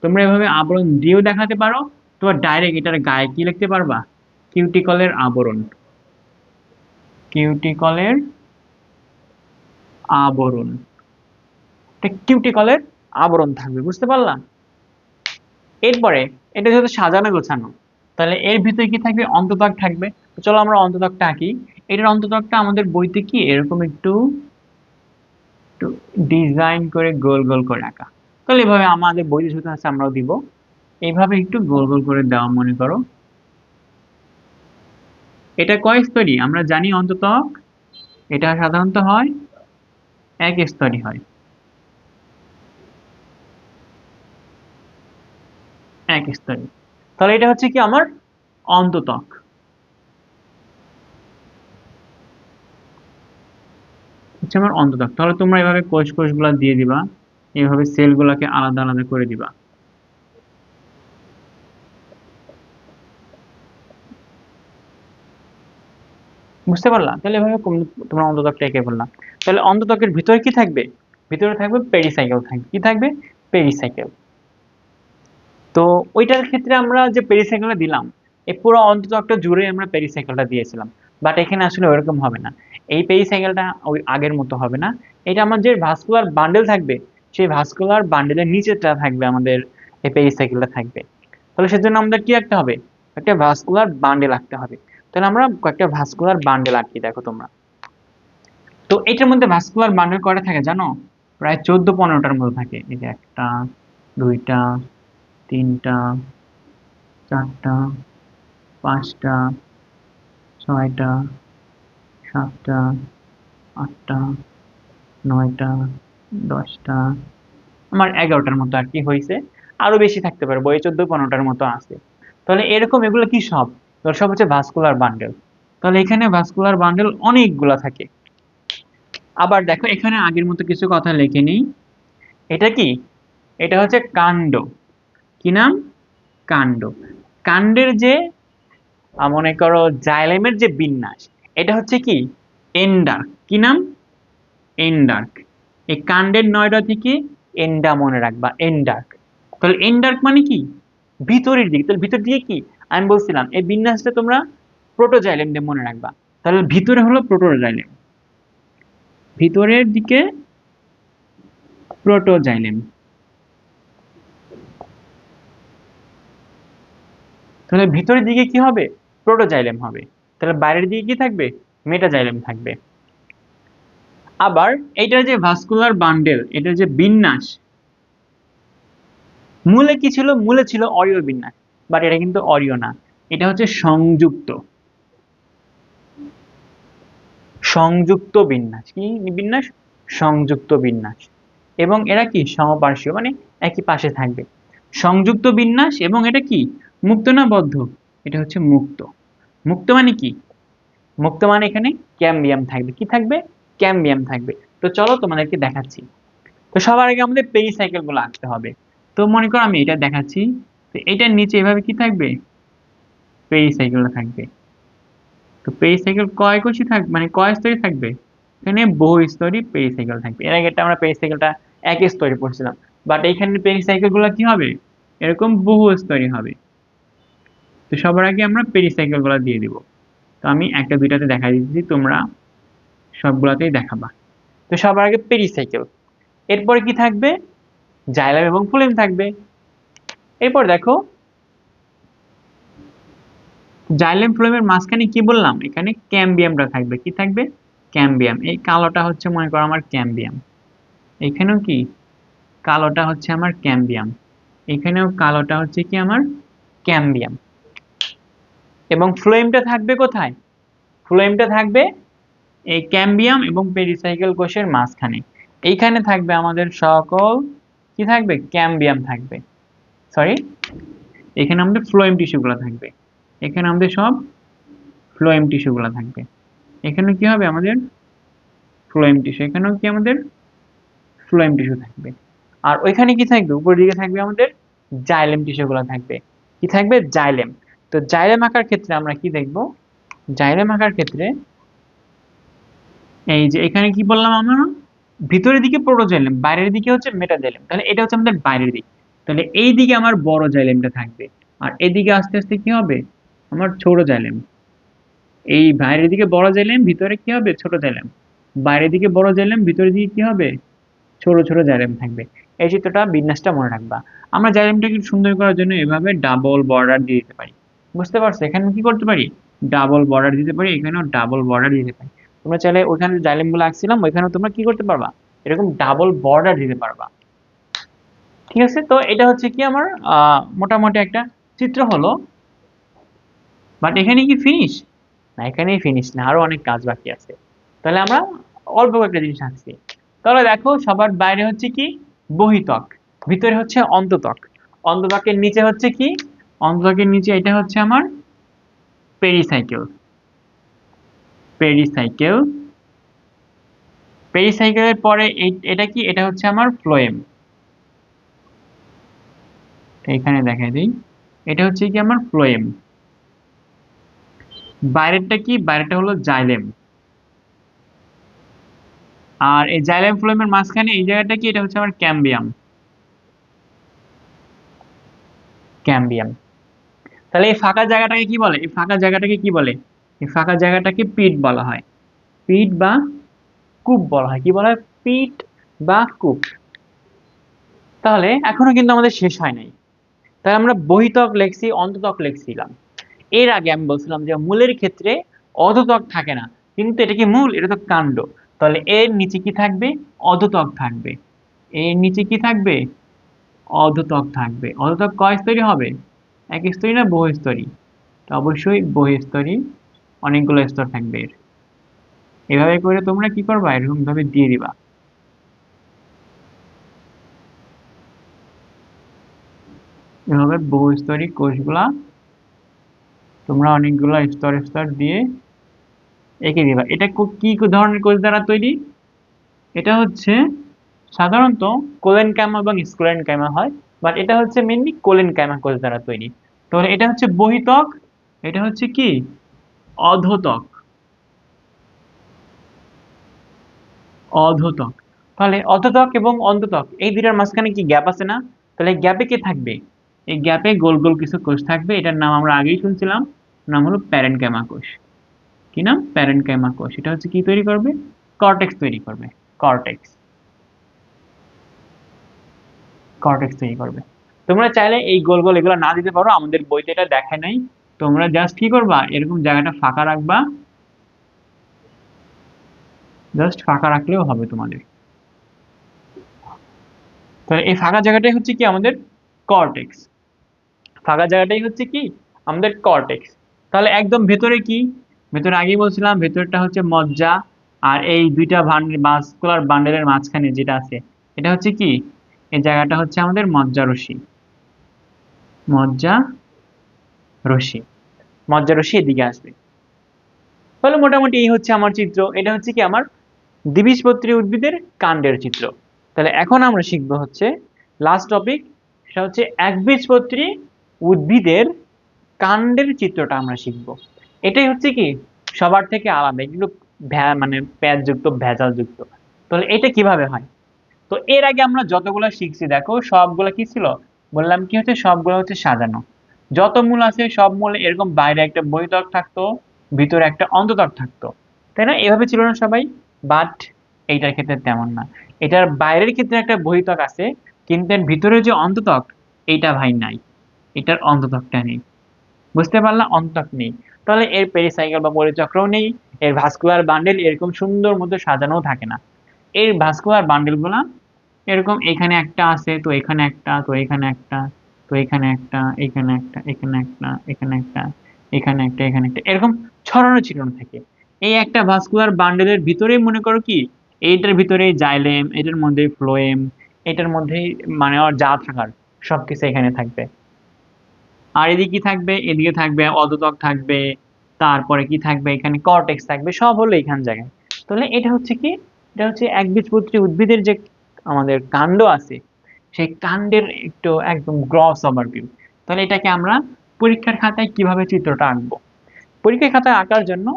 তোমরা এভাবে আবরণ দিয়েও দেখাতে পারো, তোমার ডাইরেক্ট এটার গায়ে কি লিখতে পারবা, কিউটিকলের আবরণ, কিউটিকলের আবরণ, একটা কিউটিকলের আবরণ থাকবে। বুঝতে পারলাম? এরপরে এটা যেহেতু সাজানো গোছানো, তাহলে এর ভিতরে কি থাকবে, অন্ততক থাকবে। তো চলো আমরা অন্ততকটা আঁকি। এটার অন্ততকটা আমাদের বইতে কি এরকম একটু একটু ডিজাইন করে গোল গোল করে আঁকা। তাহলে এভাবে আমাদের বইতে যেহেতু আছে আমরাও দিব, এইভাবে একটু গোল গোল করে দেওয়া, মনে করো। এটা কয় স্তরই আমরা জানি অন্ততক, এটা সাধারণত হয় এক স্তরই হয়, এক স্তরই। তাহলে এটা হচ্ছে কি আমার অন্ততক, হচ্ছে আমার অন্ততক। তাহলে তোমরা এভাবে কোষ কোষগুলা দিয়ে দিবা, এইভাবে সেলগুলোকে আলাদা আলাদা করে দিবা। বুঝতে পারলা? তাহলে এভাবে তোমরা অন্ততকটা এঁকে ফেললাম। তাহলে অন্ততকের ভিতরে কি থাকবে, ভিতরে থাকবে পেরিসাইকেল থাকবে। কি থাকবে, পেরিসাইকেল। তো ওইটার ক্ষেত্রে আমরা যে পেরিসাইকেলটা দিলাম, এই পুরো অন্ততকটা জুড়ে আমরা পেরিসাইকেলটা দিয়েছিলাম, বাট এখানে আসলে ওইরকম হবে না। এই পেরিসাইকেলটা ওই আগের মতো হবে না। এটা আমার যে ভাস্কুলার বান্ডেল থাকবে, সেই ভাস্কুলার বান্ডেলের নিচেটা থাকবে আমাদের এই পেরিসাইকেলটা থাকবে। তাহলে সেজন্য আমাদের কি আঁকতে হবে, একটা ভাস্কুলার বান্ডেল আঁকতে হবে। তাহলে আমরা কয়েকটা ভাস্কুলার বান্ডেল আঁকি, দেখো তোমরা। তো এটার মধ্যে ভাস্কুলার বান্ডেল কয়টা থাকে জানো, প্রায় 14-15টার মতো থাকে। এই যে একটা, দুইটা, তিনটা, চারটা, পাঁচটা, ছয়টা, সাতটা, আটটা, নয়টা, 10টা, আমার 11টার মতো আর কি হয়েছে। আরো বেশি থাকতে পারে, বই 14-15টার মতো আছে। তাহলে এরকম এগুলো কি সব, এগুলো সব হচ্ছে ভাস্কুলার বান্ডেল। তাহলে এখানে ভাস্কুলার বান্ডেল অনেকগুলা থাকে। আবার দেখো এখানে আগের মতো কিছু কথা লিখে নিই। এটা কি, এটা হচ্ছে কাণ্ড। কি নাম, কাণ্ড। কাণ্ডের যে মনে করো জাইলেমের যে বিন্যাস, এটা হচ্ছে কি এন্ডার্ক। কি নাম, এন্ডার্ক। এই কাণ্ডের 9টা থেকে এন্ডা মনে রাখবা, এন্ডার্ক। তাহলে এন্ডার্ক মানে কি, ভিতরের দিকে। তাহলে ভিতর দিকে কি, আমি বলছিলাম এই বিন্যাসটা তোমরা প্রোটোজাইলেম দিয়ে মনে রাখবা। তাহলে ভিতরে হলো প্রোটোজাইলেম, ভিতরের দিকে প্রোটোজাইলেম। তাহলে ভিতরের দিকে কি হবে, প্রোটোজাইলেম হবে। তাহলে বাইরের দিকে কি থাকবে, মেটাজাইলেম থাকবে। আবার এইটার যে ভাস্কুলার বান্ডেল, এটার যে বিন্যাস, মূলে কি ছিল, মূলে ছিল অরীয় বিন্যাস, বাট এটা কিন্তু অরীয় না, এটা হচ্ছে সংযুক্ত, সংযুক্ত বিন্যাস। কি বিন্যাস, সংযুক্ত বিন্যাস। এবং এরা কি সমপার্শ্বীয়, মানে একই পাশে থাকবে। সংযুক্ত বিন্যাস, এবং এটা কি মুক্ত না বদ্ধ, এটা হচ্ছে মুক্ত। মুক্ত মানে কি, মুক্ত মানে এখানে ক্যাম্বিয়াম থাকবে। কি থাকবে, ক্যাম্বিয়াম থাকবে। তো চলো তোমাদেরকে দেখাচ্ছি। তো সবার আগে আমাদের পেরিসাইকেল গুলো আঁকতে হবে। তো মনে করো আমি এটা দেখাচ্ছি, তো এটার নিচে এভাবে কি থাকবে, পেরিসাইকেল থাকবে। তো পেরিসাইকেল কয় কোষী থাকবে, মানে কয় স্তরী থাকবে, এখানে বহু স্তরী পেরিসাইকেল থাকবে। এর আগে আমরা পেরিসাইকেলটা এক স্তরী পড়ছিলাম, বাট এইখানে পেরিসাইকেল গুলো কি হবে, এরকম বহু স্তরী হবে। তো সবার আগে আমরা পেরিসাইকেল গুলো দিয়ে দিব। তো আমি একটা দুইটাতে দেখা দিচ্ছি, তোমরা সবগুলাতেই দেখাবা। তো সবার আগে পেরিসাইকেল, এরপরে কি থাকবে, জাইলাম এবং ফ্লোয়েম থাকবে। এরপর দেখো, জাইলেম ফ্লোয়েমের মাঝখানে কি বললাম, এখানে ক্যাম্বিয়ামটা থাকবে। কি থাকবে, ক্যাম্বিয়াম। এই কালোটা হচ্ছে মনে করো আমার ক্যাম্বিয়াম, এখানেও কি কালোটা হচ্ছে আমার ক্যাম্বিয়াম, এখানেও কালোটা হচ্ছে কি আমার ক্যাম্বিয়াম। এবং ফ্লোয়েমটা থাকবে কোথায়, ফ্লোয়েমটা থাকবে এই ক্যাম্বিয়াম এবং পেরিসাইকেল কোষের মাঝখানে। এইখানে থাকবে আমাদের সকল কি থাকবে, ক্যাম্বিয়াম থাকবে, সরি, এখানে আমাদের ফ্লোয়েম টিস্যুগুলো থাকবে, এখানে আমাদের সব ফ্লোয়েম টিস্যুগুলো থাকবে। এখানে কি হবে আমাদের ফ্লোয়েম টিস্যু, এখানেও কি আমাদের ফ্লোয়েম টিস্যু থাকবে। আর ওইখানে কি থাকবে, উপরের দিকে থাকবে আমাদের জাইলেম টিস্যুগুলো থাকবে। কি থাকবে, জাইলেম। তো জাইলেম আঁকার ক্ষেত্রে আমরা কি দেখব, জাইলেম আঁকার ক্ষেত্রে এই যে এখানে কি বললাম আমরা, ভিতরের দিকে প্রোটোজাইলেম, বাইরের দিকে হচ্ছে মেটাজাইলেম। তাহলে এটা হচ্ছে আমাদের বাইরের দিক, তাহলে এই দিকে আমার বড় জাইলেমটা থাকবে, আর এদিকে আস্তে আস্তে কি হবে, আমার ছোট জাইলেম। এই বাইরের দিকে বড় জাইলেম, ভিতরে কি হবে, ছোট জাইলেম। বাইরের দিকে বড় জাইলেম, ভিতরের দিকে কি হবে, ছোট ছোট জাইলেম থাকবে। এই চিত্রটা, বিন্যাসটা মনে রাখবা। আমরা জাইলেমটাকে সুন্দর করার জন্য এভাবে ডাবল বর্ডার দিয়ে দিতে পারি। বুঝতে পারছো, এখানে কি করতে পারি, ডাবল বর্ডার দিতে পারি, এখানেও ডাবল বর্ডার দিতে পারি। তোমরা চাইলে ওইখানে জাইলেম গুলো আঁকছিলাম, ওইখানেও তোমরা কি করতে পারবা, এরকম ডাবল বর্ডার দিতে পারবা। ঠিক আছে, তো এটা হচ্ছে কি আমার মোটামুটি একটা চিত্র হলো। বাট এখানে কি ফিনিশ, না এখানেই ফিনিশ না, আরো অনেক কাজ বাকি আছে। তাহলে আমরা অল্প কয়েকটা জিনিস আঁকছি। তাহলে দেখো, সবার বাইরে হচ্ছে কি বহিত্বক, ভিতরে হচ্ছে অন্তত্বক। অন্তত্বকের নিচে হচ্ছে কি, অন্তত্বকের নিচে এটা হচ্ছে আমার পেরিসাইকেল, পেরিসাইকেল। পেরিসাইকেলের পরে এটা কি, এটা হচ্ছে আমার ফ্লোয়েম। এখানে দেখাই দিই, এটা হচ্ছে কি আমার ফ্লোয়েম। বাইরেরটা কি, বাইরেটা হলো জাইলেম। আর এই জাইলেম ফ্লোয়েমের মাঝখানে এই জায়গাটা কি, এটা হচ্ছে আমার ক্যাম্বিয়াম, ক্যাম্বিয়াম। তাহলে এই ফাঁকা জায়গাটাকে কি বলে, এই ফাঁকা জায়গাটাকে কি বলে, এই ফাঁকা জায়গাটাকে পিট বলা হয়, পিট বা কূপ বলা হয়। কি বলা হয়, পিট বা কূপ। তাহলে এখনো কিন্তু আমাদের শেষ হয় নাই। তাহলে আমরা বহিত্বক লেখছি, অন্তত্বক লেখছিলাম। এর আগে আমি বলছিলাম যে মূলের ক্ষেত্রে অধোত্বক থাকে না, কিন্তু এটা কি মূল, এটা তো কাণ্ড। তাহলে এর নিচে কি থাকবে, অধোত্বক থাকবে। এর নিচে কি থাকবে, অধোত্বক থাকবে। অধোত্বক কয় স্তরী হবে, এক স্তরী না বহু স্তরী, তো অবশ্যই বহু স্তরী, অনেকগুলো স্তর থাকবে এর। এভাবে করে তোমরা কি করবা, এরকম ভাবে দিয়ে দিবা। এভাবে বহুস্তরী কোষগুলা তোমরা অনেকগুলো স্তর স্তর দিয়ে এঁকে দিবা। এটা কি ধরনের কোষ দ্বারা তৈরি, এটা হচ্ছে সাধারণত কোলেনকাইমা এবং স্ক্লেরেনকাইমা হয়, বাট এটা হচ্ছে মেইনলি কোলেনকাইমা কোষ দ্বারা তৈরি। তাহলে এটা হচ্ছে বহিত্বক, এটা হচ্ছে কি অধোত্বক, অধোত্বক। তাহলে অধোত্বক এবং অন্তত্বক এই দুটার মাঝখানে কি গ্যাপ আছে না, তাহলে গ্যাপে কি থাকবে, এই গ্যাপে গোল গোল কিছু কোষ থাকবে। এটার নাম আমরা আগেই শুনছিলাম, নাম হলো প্যারেনকাইমা কোষ। কি নাম, প্যারেনকাইমা কোষ। এটা হচ্ছে কি তৈরি করবে, কর্টেক্স তৈরি করবে, কর্টেক্স, কর্টেক্স তৈরি করবে। তোমরা চাইলে এই গোল গোল এগুলো না দিতে পারো, আমাদের বইতে এটা দেখায় নাই। তোমরা জাস্ট কি করবা, এরকম জায়গাটা ফাঁকা রাখবা, জাস্ট ফাঁকা রাখলেও হবে তোমাদের। তাহলে এই ফাঁকা জায়গাটাই হচ্ছে কি আমাদের কর্টেক্স, ফাঁকা জায়গাটাই হচ্ছে কি আমাদের কর্টেক্স। তাহলে একদম ভেতরে কি, ভেতরে আগেই বলছিলাম, ভেতরটা হচ্ছে মজ্জা। আর এই দুইটা ভাস্কুলার বান্ডেলের মাঝখানে যেটা আছে, এটা হচ্ছে কি, এই জায়গাটা হচ্ছে আমাদের মজ্জা রশ্মি, মজ্জা রশ্মি, মজ্জা রশ্মি এদিকে আসবে। তাহলে মোটামুটি এই হচ্ছে আমার চিত্র। এটা হচ্ছে কি আমার দ্বিবীজপত্রী উদ্ভিদের কাণ্ডের চিত্র। তাহলে এখন আমরা শিখবো হচ্ছে লাস্ট টপিক, সেটা হচ্ছে একবীজপত্রী উদ্ভিদের কাণ্ডের চিত্রটা আমরা শিখবো। এটাই হচ্ছে কি সবার থেকে আলাদা, এগুলো মানে প্যাচযুক্ত ভেজালযুক্ত। তাহলে এটা কিভাবে হয়? তো এর আগে আমরা যতগুলো শিখছি দেখো সবগুলো কি ছিল, বললাম কি হচ্ছে সবগুলো হচ্ছে সাজানো। যত মূল আছে সব মূলে এরকম বাইরে একটা বহিঃত্বক থাকতো, ভিতরে একটা অন্তত্বক থাকতো, তাই না? এভাবে ছিল না সবাই? বাট এইটার ক্ষেত্রে তেমন না। এটার বাইরের ক্ষেত্রে একটা বহিঃত্বক আছে, কিন্তু এর ভিতরে যে অন্তত্বক এইটা ভাই নাই, এটার অন্তত্বকটা নেই। বুঝতে পারলাম? অন্তত্বক নেই। তাহলে এর পেরিসাইকেল বা পরিচক্রও নেই, এর ভাস্কুলার বান্ডেল এরকম সুন্দর মতো সাজানোও থাকে না। এর ভাস্কুলার বান্ডেল গুলা এরকম এখানে একটা আছে, তো এখানে একটা, তো এখানে একটা, তো এখানে একটা, এখানে একটা, এখানে একটা, এখানে একটা, এখানে একটা, এখানে একটা, এরকম ছড়ানো ছিটানো থাকে। এই একটা ভাস্কুলার বান্ডেলের ভিতরেই মনে করো কি এইটার ভিতরে জাইলেম, এটার মধ্যে ফ্লোয়েম, এটার মধ্যেই মানে ওর যা থাকার সবকিছু এখানে থাকবে। আর এদিকে কি থাকবে? এদিকে থাকবে অধোতক থাকবে, তারপরে কি থাকবে? এখানে কর্টেক্স থাকবে, সব হলো এখান জায়গায়। তাহলে এটা হচ্ছে কি, এটা হচ্ছে একবীজপত্রী উদ্ভিদের যে আমাদের কাণ্ড আছে, সেই কাণ্ডের একটু একদম গ্রস ওভারভিউ। তাহলে এটাকে আমরা পরীক্ষার খাতায় কিভাবে চিত্রটা আঁকবো? পরীক্ষার খাতায় আঁকার জন্য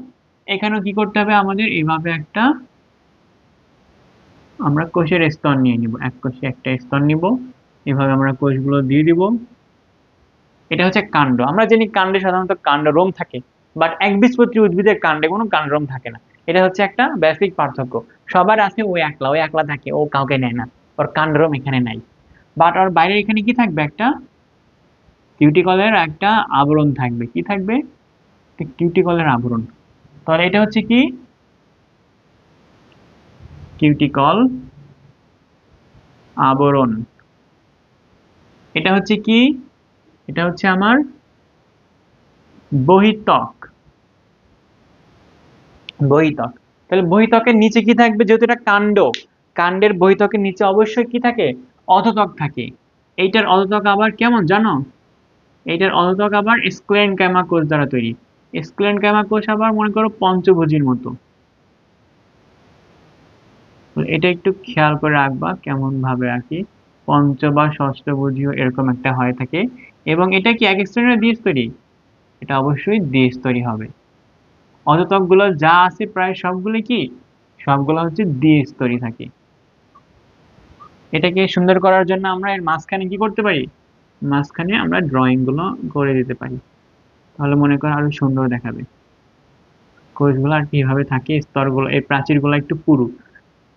এখানেও কি করতে হবে আমাদের, এইভাবে একটা আমরা কোষের স্তর নিয়ে নিব, এক কোষে একটা স্তর নিব, এভাবে আমরা কোষগুলো দিয়ে দিব। এটা হচ্ছে কাণ্ড। আমরা জানি কাণ্ডে সাধারণত কাণ্ডরোম থাকে, বাট একবীজপত্রী উদ্ভিদের কাণ্ডে কোনো কাণ্ডরোম থাকে না। এটা হচ্ছে একটা বেসিক পার্থক্য। সবার আছে ও একলা, ও একলা থাকে, ও কাউকে নেয় না, ওর কাণ্ডরোম এখানে নাই। বাট ওর বাইরে এখানে কি থাকবে? একটা কিউটিকলের একটা আবরণ থাকবে। কি থাকবে? কিউটিকলের আবরণ। তাহলে এটা হচ্ছে কি কিউটিকল আবরণ। এটা হচ্ছে কি? এটা হচ্ছে আমার বহিঃত্বক। বহিঃত্বক। তাহলে বহিঃত্বকের নিচে কি থাকবে? যেহেতু এটা কাণ্ড, কাণ্ডের বহিঃত্বকের নিচে অবশ্যই কি থাকে? অধোত্বক থাকে। এইটার অধোত্বক আবার কেমন জানো? এইটার অধোত্বক আবার স্ক্লেরেনকাইমা কোষ দ্বারা তৈরি। স্ক্লেরেনকাইমা কোষ আবার মনে করো পঞ্চভুজীর মতো। এটা একটু খেয়াল করে রাখবা কেমন ভাবে আর কি পঞ্চ বা ষষ্ঠভুজীয় এরকম একটা হয়ে থাকে। এবং এটা কি এক শ্রেণীর দ্বিস্তরী? এটা অবশ্যই দ্বিস্তরী হবে। অধোত্বক গুলো যা আছে প্রায় সবগুলো কি, সবগুলো হচ্ছে দ্বিস্তরী থাকে। এটাকে সুন্দর করার জন্য আমরা এর মাঝখানে কি করতে পারি? মাঝখানে আমরা ড্রয়িং গুলো করে দিতে পারি, তাহলে মনে করো আরো সুন্দর দেখাবে। কোষগুলো আর কিভাবে থাকে, স্তরগুলো, এই প্রাচীরগুলো একটু পুরু।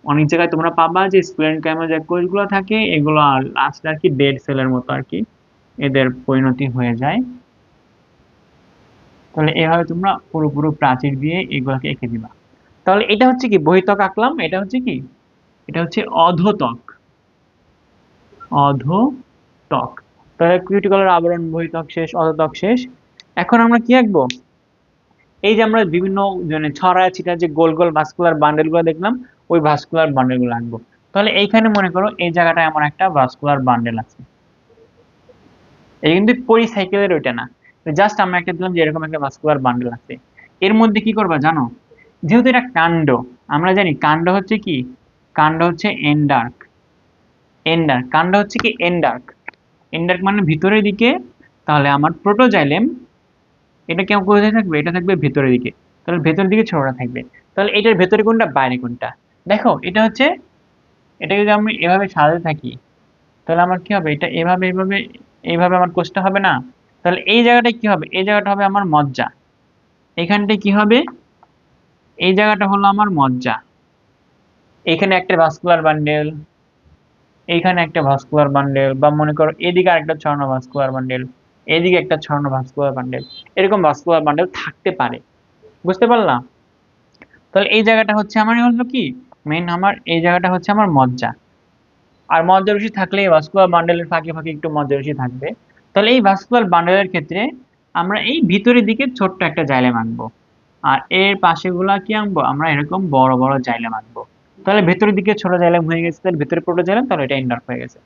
অনেক জায়গায় তোমরা পাবা যে স্ক্লেরেনকাইমা যে কোষগুলো থাকে এগুলো লাস্ট আর কি ডেড সেলের মতো আর কি এদের পরিণতি হয়ে যায়। তাহলে এভাবে তোমরা পুরো প্রাচীর দিয়ে এগুলোকে এঁকে দিবা। তাহলে এটা হচ্ছে কি বহিঃত্বক আঁকলাম, এটা হচ্ছে কি, এটা হচ্ছে অধোত্বক। অধোত্বক। তাহলে কিউটিকলের আবরণ, বহিঃত্বক শেষ, অধোত্বক শেষ। এখন আমরা কি আঁকবো? এই যে আমরা বিভিন্ন মানে ছড়ায় ছিটা যে গোল গোল ভাস্কুলার বান্ডেল গুলো দেখলাম, ওই ভাস্কুলার বান্ডেল গুলো আঁকবো। তাহলে এইখানে মনে করো এই জায়গাটায় আমার একটা ভাস্কুলার বান্ডেল আছে, এটা কিন্তু পরিসাইকেলের ওইটা না, জাস্ট আমরা একটা দিলাম যে এরকম একটা ভাস্কুলার বান্ডেল আছে। এর মধ্যে কি করবা জানো? যেহেতু এটা কাণ্ড, আমরা জানি কাণ্ড হচ্ছে কি, কাণ্ড হচ্ছে এন্ডার্ক। এন্ডার্ক কাণ্ড হচ্ছে কি এন্ডার্ক। এন্ডার্ক মানে ভিতরের দিকে। তাহলে আমার প্রোটোজাইলেম এটা কেমন কোথায় থাকবে? এটা থাকবে ভেতরের দিকে। তাহলে ভেতরের দিকে ছোটটা থাকবে। তাহলে এটার ভেতরে কোনটা বাইরে কোনটা? দেখো এটা হচ্ছে, এটা যদি আমি এভাবে সাজাতে থাকি তাহলে আমার কি হবে? এটা এভাবে এভাবে এইভাবে আমার কোষটা হবে না? তাহলে এই জায়গাটা কি হবে? এই জায়গাটা হবে আমার মজ্জা। এখানটায় কি হবে? এই জায়গাটা হলো আমার মজ্জা। এখানে একটা ভাস্কুলার বান্ডেল, এইখানে একটা ভাস্কুলার বান্ডেল, বা মনে করো এদিকে আরেকটা ছড়ানো ভাস্কুলার বান্ডেল, এদিকে একটা ছড়ানো ভাস্কুলার বান্ডেল, এরকম ভাস্কুলার বান্ডেল থাকতে পারে। বুঝতে পারলাম? তাহলে এই জায়গাটা হচ্ছে আমার হলো কি মেন, আমার এই জায়গাটা হচ্ছে আমার মজ্জা। আর মজ্জা রশি থাকলে এই ভাস্কুলার বান্ডেলের ফাঁকে ফাঁকে একটু মজ্জা রশি থাকবে। তাহলে এই ভাস্কুলার বান্ডেলের ক্ষেত্রে আমরা এই ভিতরের দিকে ছোট্ট একটা জাইলেম আঁকবো, আর এর পাশেগুলা কি আঁকবো? আমরা এরকম বড় বড় জাইলেম আঁকবো। তাহলে ভেতরের দিকে ছোট জাইলেম হয়ে গেছে, তাহলে ভেতরে প্রোটো জাইলেম, তাহলে এটা এন্ডার্ক হয়ে গেছে।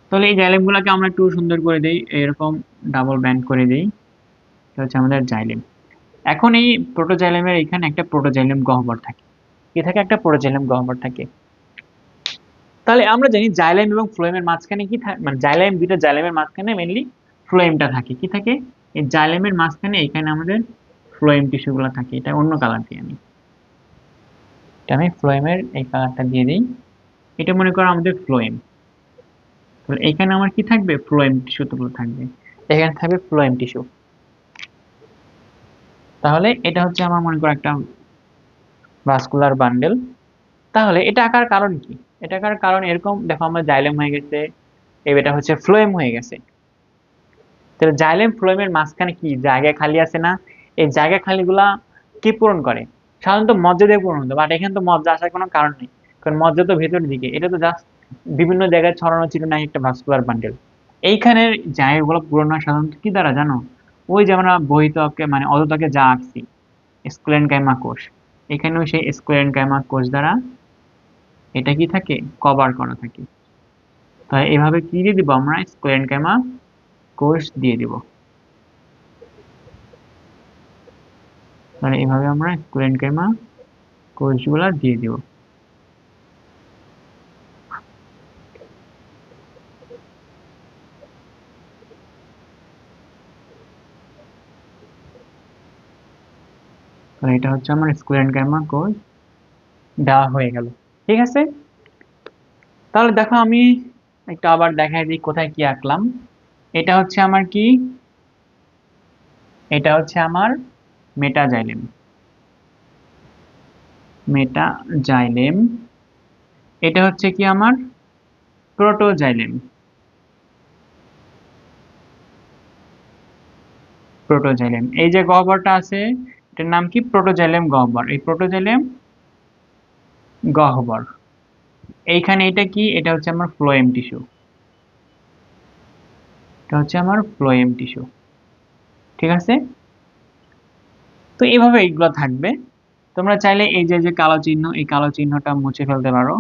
তাহলে এই জাইলেম গুলাকে আমরা একটু সুন্দর করে দিই, এরকম ডাবল ব্যান্ড করে দিই। এটা হচ্ছে আমাদের জাইলেম। এখন এই প্রোটোজাইলেমের এখানে একটা প্রোটোজাইলেম গহ্বর থাকে। কি থাকে, একটা প্রোটোজাইলেম গহ্বর থাকে। তাহলে আমরা জানি জাইলেম এবং ফ্লোয়েমের মাঝখানে কি থাকে, মানে জাইলেম, দুইটা জাইলেমের মাঝখানে মেইনলি ফ্লোয়েমটা থাকে। কি থাকে, এই জাইলেমের মাঝখানে এখানে আমাদের ফ্লোয়েম টিস্যু গুলো থাকে। এটা অন্য কালার দিয়ে আমি ফ্লোয়েমের এই কালারটা দিয়ে দিই। এটা মনে করো আমাদের ফ্লোয়েম। তাহলে এখানে আমার কি থাকবে, ফ্লোয়েম টিস্যু গুলো থাকবে, এখানে থাকবে ফ্লোয়েম টিস্যু। তাহলে এটা হচ্ছে আমার মনে করো একটা ভাস্কুলার বান্ডেল। তাহলে এটা আকার কারণ কি, এটা আকার কারণ এরকম, দেখো আমার জাইলেম হয়ে গেছে, এটা হচ্ছে ফ্লোয়েম হয়ে গেছে। তাহলে জাইলেম ফ্লোয়েমের মাঝখানে কি জায়গা খালি আছে না, এই জায়গা খালিগুলা কি পূরণ করে, সাধারণত মজ্জা দিয়ে পূরণ হতো, বাট এখানে তো মজ্জা আসার কোনো কারণ নেই, কারণ মজ্জা তো ভেতরের দিকে, এটা তো জাস্ট বিভিন্ন জায়গায় ছড়ানো ছিল না একটা ভাস্কুলার বান্ডেল। এইখানের জায়গাগুলো পূরণ হয় সাধারণত কি দ্বারা জানো, ওই যে আমরা বহিত্বকে মানে অধোত্বকে যা আঁকছি, স্ক্লেরেনকাইমা কোষ, এখানেও সেই স্ক্লেরেনকাইমা কোষ দ্বারা এটা কি থাকে, কভার করা থাকে। তাই এভাবে কি দিয়ে দিব আমরা, স্ক্লেরেনকাইমা কোষ দিয়ে দিব। তাহলে এভাবে আমরা স্ক্লেরেনকাইমা কোষগুলা দিয়ে দিব। তাহলে এটা হচ্ছে আমার স্ক্লেরেনকাইমা কোষ দেওয়া হয়ে গেল। ঠিক আছে, তাহলে দেখো আমি একটু আবার দেখাই দিই কোথায় কি আঁকলাম। এটা হচ্ছে আমার কি, এটা হচ্ছে আমার মেটাজাইলেম, মেটাজাইলেম। এটা হচ্ছে কি আমার প্রোটোজাইলেম, প্রোটোজাইলেম। এই যে গহ্বরটা আছে এটার নাম কি, প্রোটোজাইলেম গহ্বর। এই প্রোটোজাইলেম গহ্বর, এইখানে এটা কি, এটা হচ্ছে আমার ফ্লোয়েম টিস্যু, এটা হচ্ছে আমার ফ্লোয়েম টিস্যু। ঠিক আছে, তো এইভাবে এইগুলো থাকবে। তোমরা চাইলে এই যে যে কালো চিহ্ন, এই কালো চিহ্নটা মুছে ফেলতে পারো,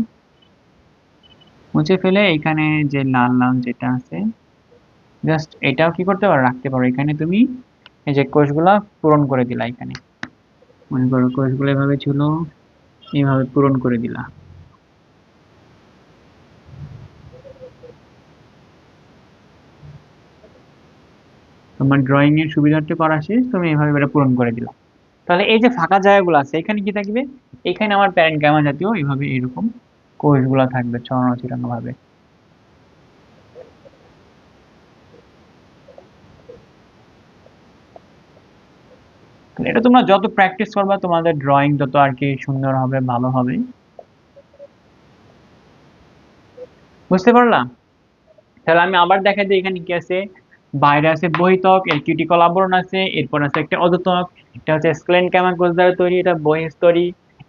মুছে ফেলে এখানে যে লাল লাল যেটা আছে জাস্ট এটাও কি করতে পারো, রাখতে পারো। এখানে তুমি এই যে কোষগুলা পূরণ করে দিলা, এখানে মনে করো কোষগুলো এভাবে ছিল, এইভাবে পূরণ করে দিলা। তোমার ড্রয়িং এর সুবিধার্থে করা শেষ, তুমি এইভাবে এটা পূরণ করে দিলা। তাহলে এই যে ফাঁকা জায়গাগুলো আছে এখানে কি থাকবে, এখানে আমার প্যারেনকাইমা জাতীয় এইভাবে এরকম কোষগুলা থাকবে ছড়ানো ছিটানো ভাবে। এটা তোমরা যত প্র্যাকটিস করবা তোমাদের ড্রয়িং তত আর কি সুন্দর হবে, ভালো হবে। বুঝতে পারলাম? তাহলে আমি আবার দেখাই দিই এখানে কি আছে, বাইরে আছে বহিত্বক, এর কিউটিকল আবরণ আছে, এরপর আছে একটা অধোত্বক, এটা হচ্ছে স্ক্লেরেনকাইমা কোষ দ্বারা তৈরি, এটা বহিঃস্তরী।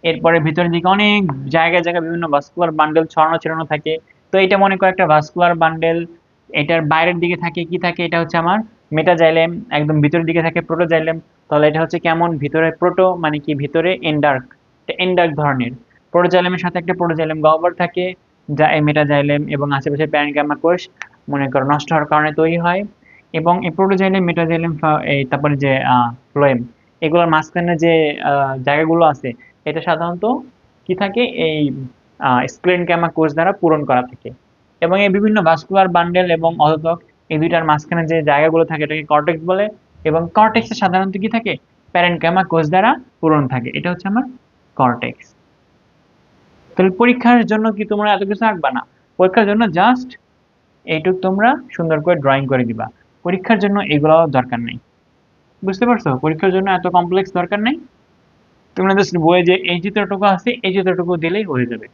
এরপরে ভিতরের দিকে অনেক জায়গায় জায়গায় বিভিন্ন ভাস্কুলার বান্ডেল ছড়ানো ছিটানো থাকে। তো এটা মনে করো একটা ভাস্কুলার বান্ডেল। এটার বাইরের দিকে থাকে কি থাকে, এটা হচ্ছে আমার মেটাজাইলেম, একদম ভিতরের দিকে থাকে প্রোটোজাইলেম। তাহলে এটা হচ্ছে কেমন, ভিতরে প্রোটো মানে কি, ভিতরে এন্ডার্ক, এটা এন্ডার্ক ধরনের। প্রোটোজাইলেমের সাথে একটা প্রোটোজাইলেম গহ্বর থাকে, যা এই মেটাজাইলেম এবং আশেপাশে প্যারেনকাইমা কোষ মনে করো নষ্ট হওয়ার কারণে তৈরি হয়। এবং এই প্রোটোজাইলেম, মেটাজাইলেম, এই তারপরে যে ফ্লোয়েম, এগুলোর মাঝখানে যে জায়গাগুলো আছে এটা সাধারণত কি থাকে, এই স্ক্লেরেনকাইমা কোষ দ্বারা পূরণ করা থাকে। এবং এই বিভিন্ন ভাস্কুলার বান্ডেল এবং অধোতক, এই দুইটার মাঝখানে যে জায়গাগুলো থাকে এটাকে কর্টেক্স বলে। এবং কর্টেক্সে সাধারণত কি থাকে, প্যারেনকাইমা কোষ দ্বারা পূরণ থাকে। এটা হচ্ছে আমার কর্টেক্স। তাহলে পরীক্ষার জন্য কি তোমরা এত কিছু আঁকবা না, পরীক্ষার জন্য জাস্ট এইটুক তোমরা সুন্দর করে ড্রয়িং করে দিবা। পরীক্ষার জন্য এগুলো দরকার নেই। বুঝতে পারছো, পরীক্ষার জন্য এত কমপ্লেক্স দরকার নেই। তোমরা জাস্ট বইয়ে যে এই চিত্রটুকু আছে এই চিত্রটুকু দিলেই হয়ে যাবে।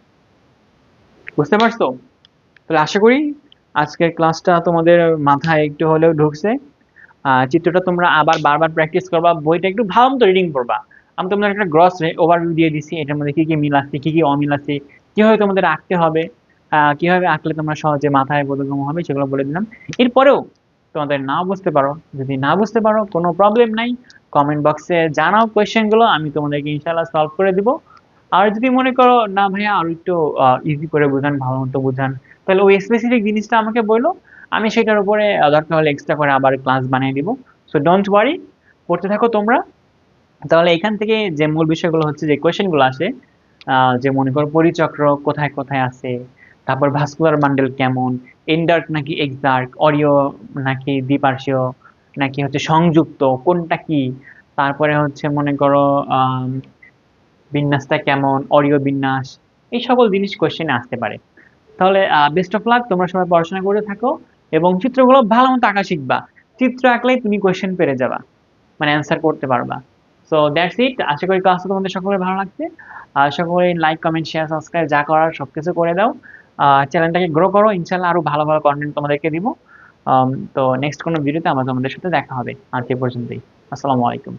বুঝতে পারছো? তাহলে আশা করি আজকের ক্লাসটা তোমাদের মাথায় একটু হলেও ঢুকছে। চিত্রটা তোমরা আবার বারবার প্র্যাকটিস করবা, বইটা একটু ভালো মতো রিডিং করবা। আমি তোমাদের একটা গ্রস ওভারভিউ দিয়ে দিছি, এটার মধ্যে কি কি মিল আছে, কি কি অমিল আছে, কিভাবে তোমাদের আঁকতে হবে, কিভাবে আঁকলে তোমরা সহজে মাথায় বোধগম্য হবে সেগুলো বলে দিলাম। এরপরেও তোমাদের না বুঝতে পারো, যদি না বুঝতে পারো কোনো প্রবলেম নাই, কমেন্ট বক্সে জানাও কোয়েশ্চেন গুলো, আমি তোমাদেরকে ইনশাল্লাহ সলভ করে দিব। আর যদি মনে করো না ভাইয়া আরো একটু ইজি করে বুঝান, ভালো মতো বুঝান, তাহলে ওই স্পেসিফিক জিনিসটা আমাকে বলো, আমি সেটার উপরে দরকার হলে এক্সট্রা করে আবার ক্লাস বানিয়ে দিব। সো ডোন্ট ওয়ারি, পড়তে থাকো তোমরা। তাহলে এখান থেকে যে মূল বিষয়গুলো হচ্ছে, যে কোয়েশ্চেন গুলো আসে যে মনে করো পরিচক্র কোথায় কোথায় আছে, তারপর ভাস্কুলার বান্ডেল কেমন, এন্ডার্ক নাকি এক্সার্ক, অরিও নাকি দ্বিপার্শ্বীয়, নাকি হচ্ছে সংযুক্ত, কোনটা কি, তারপরে হচ্ছে মনে করো আহ বিন্যাসটা কেমন, অরিও বিন্যাস, এই সকল জিনিস কোশ্চেনে আসতে পারে। তাহলে বেস্ট অফ লাক, তোমরা সবাই পড়াশোনা করে থাকো এবং চিত্রগুলো ভালো মতো আঁকা শিখবা। চিত্র আঁকলেই তুমি কোশ্চেন পেরে যাবা, মানে অ্যান্সার করতে পারবা। So that's it. আশা করি ক্লাসটা তোমাদের সকলের ভালো লাগছে। আশা করি লাইক কমেন্ট শেয়ার সাবস্ক্রাইব যা করার সবকিছু করে দাও। চ্যানেলটাকে গ্রো করো, ইনশাল্লাহ আরো ভালো ভালো কন্টেন্ট তোমাদেরকে দিব। তো নেক্সট কোনো ভিডিওতে আমার তোমাদের সাথে দেখা হবে। আজ এ পর্যন্তই। আসসালামু আলাইকুম।